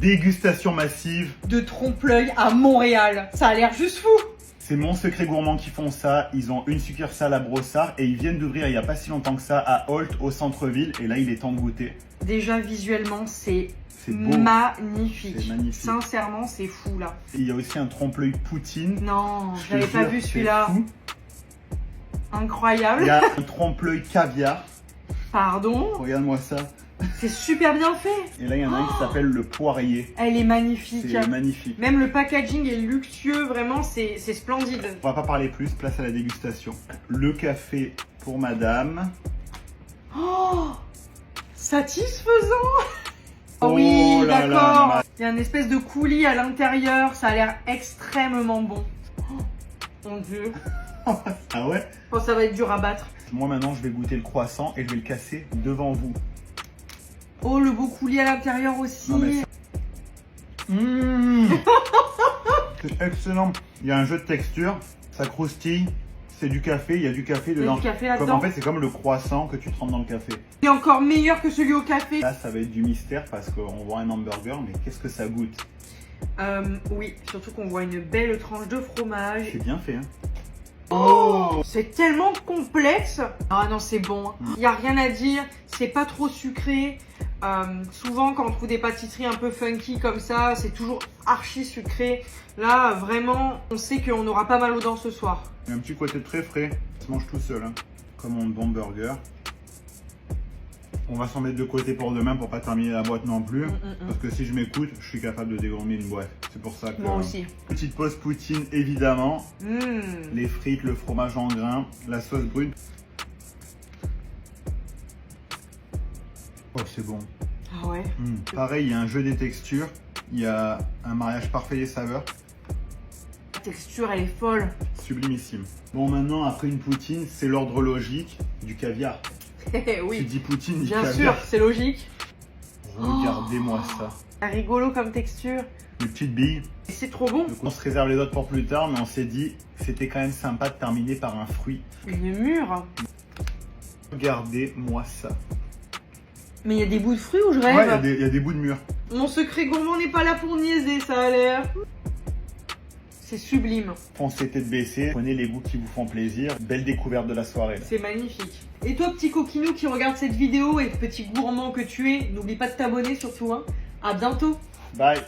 Dégustation massive. De trompe-l'œil à Montréal. Ça a l'air juste fou. C'est Mon Secret Gourmand qui font ça. Ils ont une succursale à Brossard et ils viennent d'ouvrir il n'y a pas si longtemps que ça à Holt au centre-ville. Et là, il est temps de goûter. Déjà, visuellement, c'est beau. magnifique. C'est magnifique. Sincèrement, c'est fou là. Et il y a aussi un trompe-l'œil poutine. Non, Je te j'avais pas jure, vu c'est celui-là. fou. Incroyable. Il y a un trompe-l'œil caviar. Pardon. Regarde-moi ça. C'est super bien fait. Et là, il y en a un qui s'appelle le poirier. Elle est magnifique. C'est magnifique. Même le packaging est luxueux, vraiment, c'est splendide. On va pas parler plus, place à la dégustation. Le café pour madame. Oh, satisfaisant. Oh Oui, là là d'accord. là. Il y a une espèce de coulis à l'intérieur, ça a l'air extrêmement bon. Oh, mon Dieu. Ah ouais? Oh, ça va être dur à battre. Moi maintenant, je vais goûter le croissant et je vais le casser devant vous. Oh, le beau coulis à l'intérieur aussi. Non, mais c'est excellent. Il y a un jeu de texture, ça croustille, c'est du café, il y a du café Il y a dedans. du café Comme, là-dedans. en fait, c'est comme le croissant que tu trempes dans le café. Il est encore meilleur que celui au café. Là, ça va être du mystère parce qu'on voit un hamburger, mais qu'est-ce que ça goûte? Oui, surtout qu'on voit une belle tranche de fromage. C'est bien fait, hein? Oh, c'est tellement complexe. Ah non, c'est bon. Il n'y a rien à dire. C'est pas trop sucré. Souvent, quand on trouve des pâtisseries un peu funky comme ça, c'est toujours archi sucré. Là, vraiment, on sait qu'on aura pas mal aux dents ce soir. Il y a un petit côté très frais. Ça se mange tout seul, hein. Comme un bon burger. On va s'en mettre de côté pour demain pour pas terminer la boîte non plus. Parce que si je m'écoute, je suis capable de dégourmer une boîte. C'est pour ça que... Moi aussi. Petite pause poutine, évidemment. Les frites, le fromage en grains, la sauce brune. Oh, c'est bon. Ah ouais. Pareil, il y a un jeu des textures. Il y a un mariage parfait des saveurs. La texture, elle est folle. Sublimissime. Bon, maintenant, après une poutine, c'est l'ordre logique du caviar. Tu Oui, dis poutine, dis bien caviar. sûr, c'est logique. Regardez-moi ça. C'est rigolo comme texture. Les petites billes. C'est trop bon. Donc, on se réserve les autres pour plus tard, mais on s'est dit que c'était quand même sympa de terminer par un fruit. Une mûre. Regardez-moi ça. Mais il y a des bouts de fruits ou je Ouais, rêve? il y a des bouts de mûr. Mon secret gourmand n'est pas là pour niaiser, ça a l'air. C'est sublime. Foncez tête baissée, prenez les goûts qui vous font plaisir. Belle découverte de la soirée. C'est magnifique. Et toi, petit coquinou qui regarde cette vidéo et petit gourmand que tu es, n'oublie pas de t'abonner surtout. Hein. À bientôt. Bye.